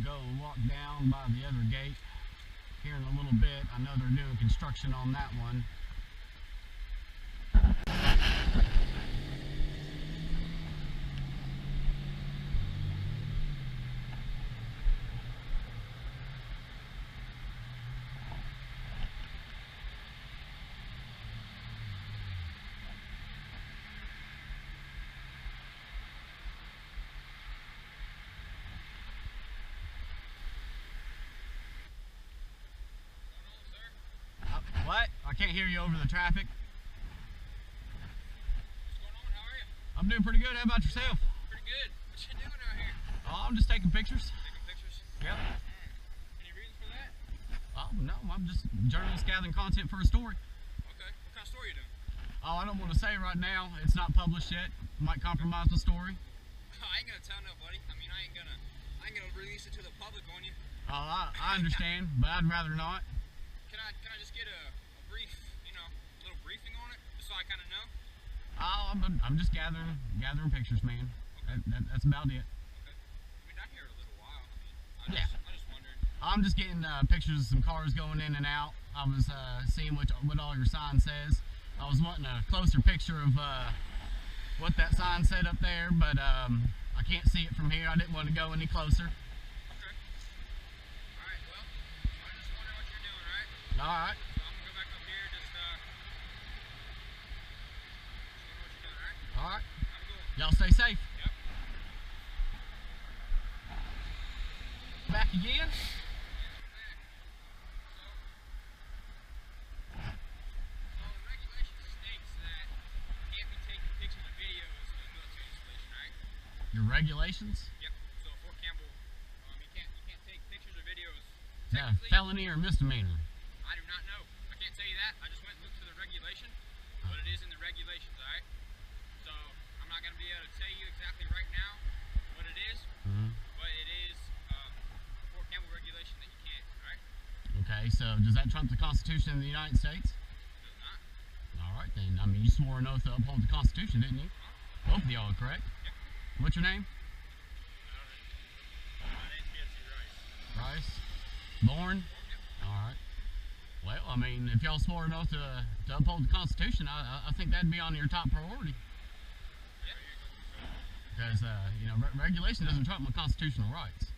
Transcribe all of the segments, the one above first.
go walk down by the other gate here in a little bit. I know they're doing construction on that one. What? I can't hear you over the traffic. What's going on? How are you? I'm doing pretty good. How about yourself? Pretty good. What you doing out here? Oh, I'm just taking pictures. Taking pictures? Yep. Any reason for that? Oh, no. I'm just journalist gathering content for a story. Okay. What kind of story are you doing? Oh, I don't want to say right now. It's not published yet. Might compromise the story. I ain't gonna tell nobody. I mean, I ain't gonna release it to the public on you. Oh, I understand, but I'd rather not. Can I just get a brief, little briefing on it, just so I kind of know? Oh, I'm just gathering pictures, man. Okay. That's about it. Okay. I mean, I'm here a little while. I just wondered. I'm just getting pictures of some cars going in and out. I was seeing what all your sign says. I was wanting a closer picture of what that sign said up there, but I can't see it from here. I didn't want to go any closer. Okay. All right. Well, I just wonder what you're doing, right? All right. So I'm gonna go back up here, just wonder what you're doing, all right? All right. Have a good one. Y'all stay safe. Yep. Back again. Your regulations? Yep. So Fort Campbell, you can't take pictures or videos. Is that a felony or misdemeanor? I do not know. I can't tell you that. I just went and looked to the regulation, but it is in the regulations, all right? So I'm not going to be able to tell you exactly right now what it is, but it is Fort Campbell regulation that you can't, all right? Okay, so does that trump the Constitution of the United States? It does not. All right, then. I mean, you swore an oath to uphold the Constitution, didn't you? Both of y'all are correct. Yep. What's your name? My name's Rice. Born? Alright. Well, I mean, if y'all swore an oath to uphold the Constitution, I think that'd be on your top priority. Because, regulation doesn't trump my constitutional rights.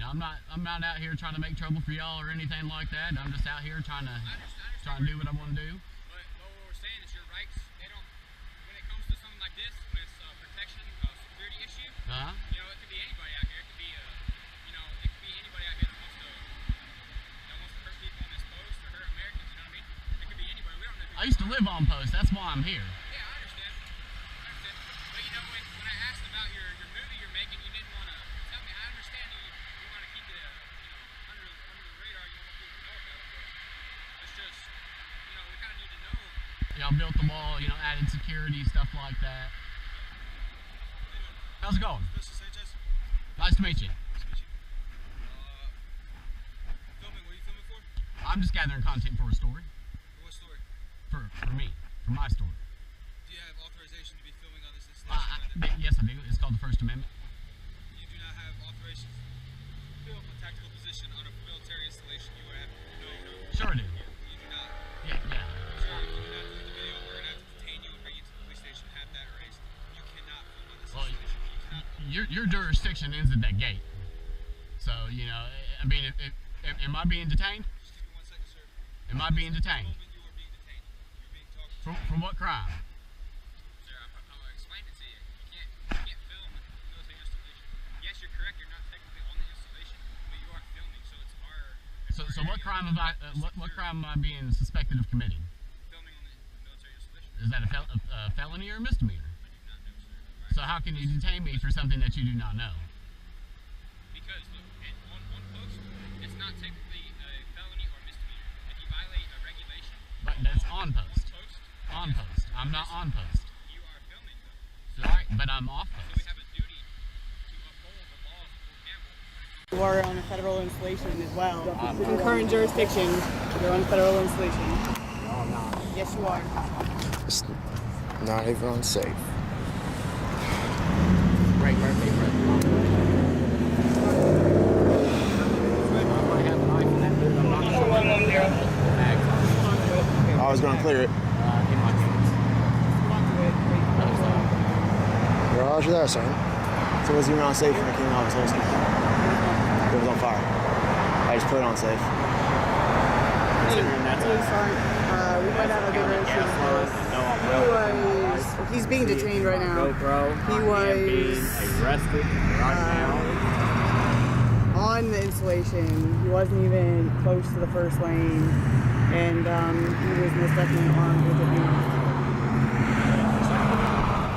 I'm not out here trying to make trouble for y'all or anything like that. I'm just out here trying to do what I want to do. But what we're saying is your rights, they don't, when it comes to something like this, when it's a protection, security issue, it could be anybody out here. It could be, it could be anybody out here that wants to hurt people on this post or hurt Americans, you know what I mean? It could be anybody. We don't know who I used to live on post. That's why I'm here. Yeah, I understand. But when I asked about your movie you're making, you didn't want to tell me. I understand you want to keep it, under the radar. You don't want people to know about it, but it's just, we kind of need to know. Y'all built the wall, added security, stuff like that. How's it going? Nice to meet you. Filming, what are you filming for? I'm just gathering content for a story. For what story? For me. For my story. Do you have authorization to be filming on this installation? Yes, I do. It's called the First Amendment. You do not have authorization to film a tactical position on a military installation. You would have no. Sure I do. You do not. Yeah. Sir, if you do not do the video, we're going to have to detain you and bring you to the police station, have that erased. You cannot film on this installation. You cannot. Your jurisdiction ends at that gate. So, am I being detained? Just give me 1 second, sir. Am I being detained? At the moment you are being detained. You're being talked to. From what crime? Sir, I'll explain it to you. You can't film a military installation. Yes, you're correct. You're not technically on the installation, but you are filming, so it's our. So what crime am I being suspected of committing? Filming on the military installation. Is that a felony or a misdemeanor? I do not know, sir. So how can you detain me for something that you do not know? Because look, on post, it's not technically a felony or misdemeanor. If you violate a regulation. But that's on post. On On post. post. I'm not on post. You are filming though. Alright, but I'm off So we post. have a duty to uphold the laws of Fort Campbell. You are on a federal installation as well. Concurrent jurisdiction. You're on a federal installation. No, I'm not. Yes, you are. It's not even unsafe. Great birthday present. I was gonna clear it. In my hands. Roger that, son. So was even on safe when it came out of his holster? It was on fire. I just put it on safe. We might have a different issue. He's being detained right now. He was arrested right now. On the installation. He wasn't even close to the first lane, and he was most definitely armed with a gun.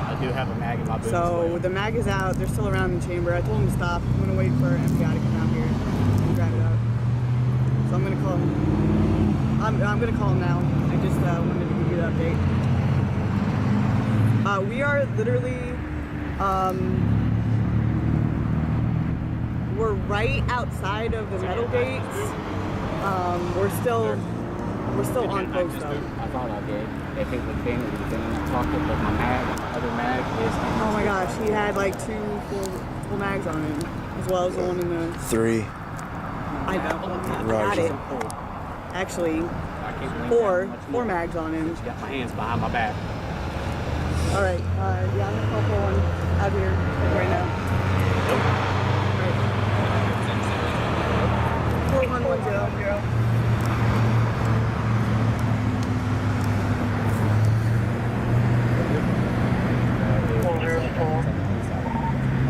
I do have a mag in my boot. So the mag is out. They're still around in the chamber. I told him to stop. I'm gonna wait for FBI to come out here and grab it up. So I'm gonna call him. I'm gonna call him now. I just wanted to give you the update. We are literally we're right outside of the metal gates. We're still on post though. I thought I did. If it would be, then I talked with my mag. My other mag is. Oh my gosh, he had like 2 full mags on him, as well as the one in the. 3. I got it. Actually, 4 mags on him. Got my hands behind my back. All right. Yeah, I'm gonna call for one out here right now. Right. 4110.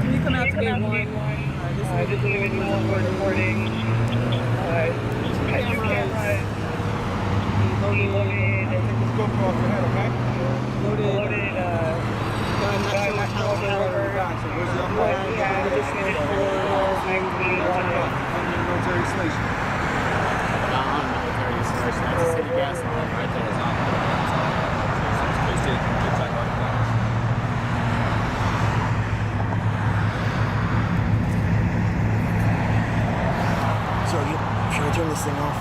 Can you come out to gate 1? This individual was reporting. Cameras. Loaded gun, not sure caliber. Additional 4 Military station. Military station. That's a city gas line right there. Should I turn this thing off?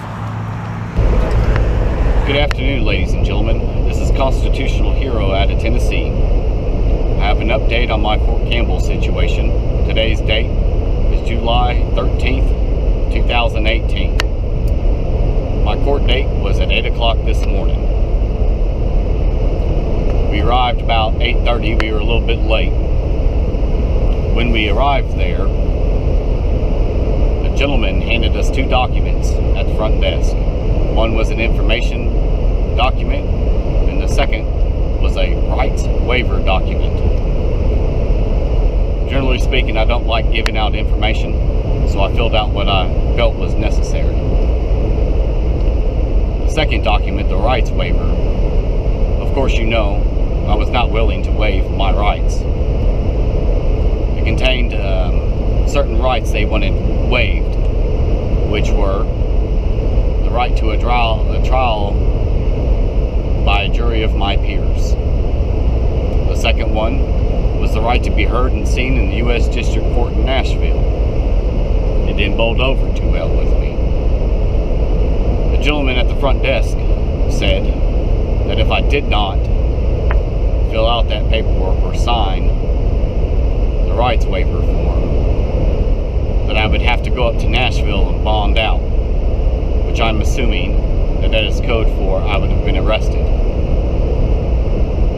Good afternoon, ladies and gentlemen. This is Constitutional Hero out of Tennessee. I have an update on my Fort Campbell situation. Today's date is July 13th, 2018. My court date was at 8 o'clock this morning. We arrived about 8:30. We were a little bit late. When we arrived there, a gentleman handed us 2 documents at the front desk. One was an information document, and the second was a rights waiver document. Generally speaking, I don't like giving out information, so I filled out what I felt was necessary. The second document, the rights waiver, of course you know, I was not willing to waive my rights. It contained certain rights they wanted waived, which were the right to a trial by a jury of my peers. The second one was the right to be heard and seen in the U.S. District Court in Nashville. It didn't bolt over too well with me. The gentleman at the front desk said that if I did not fill out that paperwork or sign the rights waiver form, that I would have to go up to Nashville and bond out, which I'm assuming that is code for I would have been arrested.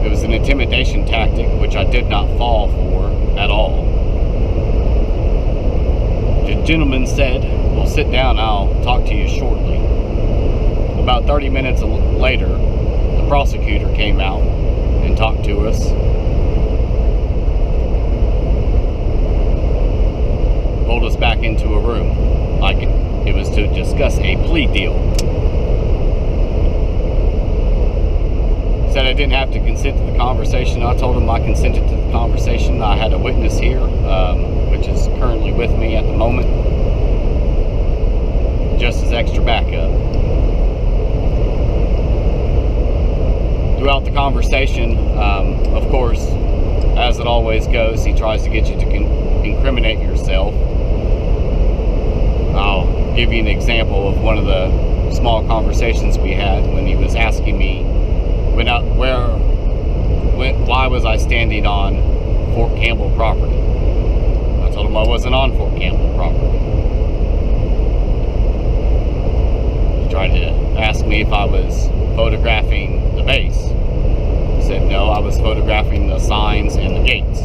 It was an intimidation tactic which I did not fall for at all. The gentleman said, "Well, sit down, I'll talk to you shortly." About 30 minutes later, the prosecutor came out and talked to us. Pulled us back into a room like it was to discuss a plea deal. Said I didn't have to consent to the conversation. I told him I consented to the conversation. I had a witness here, which is currently with me at the moment, just as extra backup. Throughout the conversation, of course, as it always goes, he tries to get you to incriminate yourself. I'll give you an example of one of the small conversations we had when he was asking me why was I standing on Fort Campbell property. I told him I wasn't on Fort Campbell property. He tried to asked me if I was photographing the base. I said no, I was photographing the signs and the gates.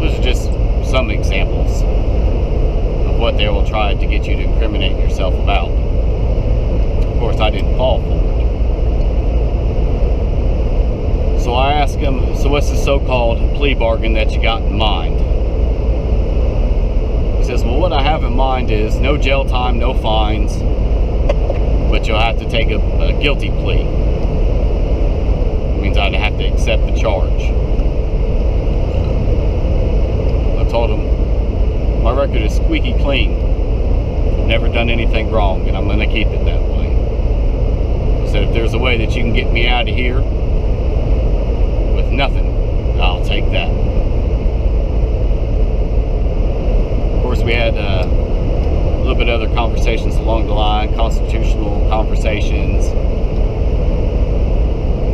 Those are just some examples of what they will try to get you to incriminate yourself about. Of course, I didn't fall for it. So I asked him, so what's the so-called plea bargain that you got in mind? He says, well, what I have in mind is no jail time, no fines, but you'll have to take a guilty plea. It means I'd have to accept the charge. I told him, my record is squeaky clean. I've never done anything wrong, and I'm going to keep it that way. I said, if there's a way that you can get me out of here with nothing, I'll take that. Of course, we had a little bit of other conversations along the line, constitutional conversations, you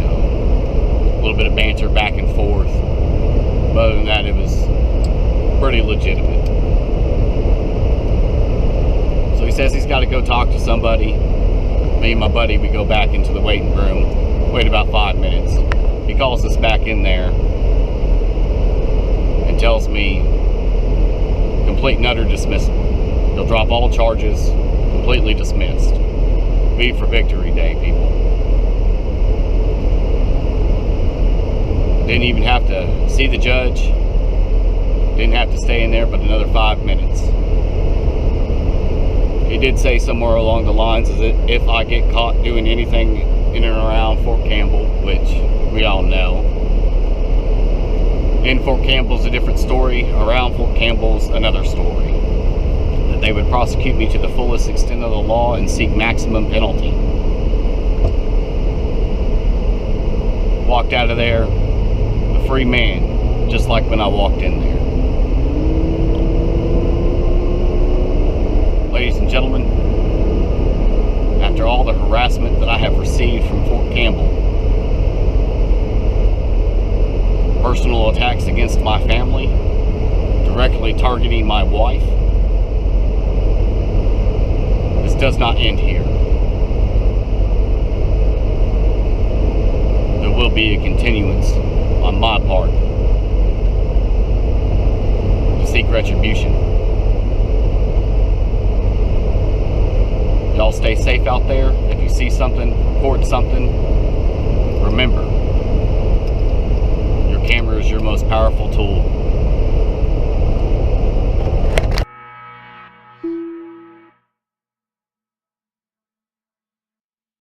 know, a little bit of banter back and forth. But other than that, it was pretty legitimate. So he says he's got to go talk to somebody. Me and my buddy, we go back into the waiting room, wait about 5 minutes. He calls us back in there and tells me complete and utter dismissal. He'll drop all charges, completely dismissed. V for Victory Day, people. Didn't even have to see the judge. Didn't have to stay in there but another 5 minutes. He did say somewhere along the lines is that if I get caught doing anything in and around Fort Campbell, which we all know. In Fort Campbell's a different story. Around Fort Campbell's another story. That they would prosecute me to the fullest extent of the law and seek maximum penalty. Walked out of there a free man, just like when I walked in there. Ladies and gentlemen, after all the harassment that I have received from Fort Campbell, personal attacks against my family, directly targeting my wife, this does not end here. There will be a continuance on my part to seek retribution. Y'all stay safe out there. If you see something, report something. Remember, your camera is your most powerful tool.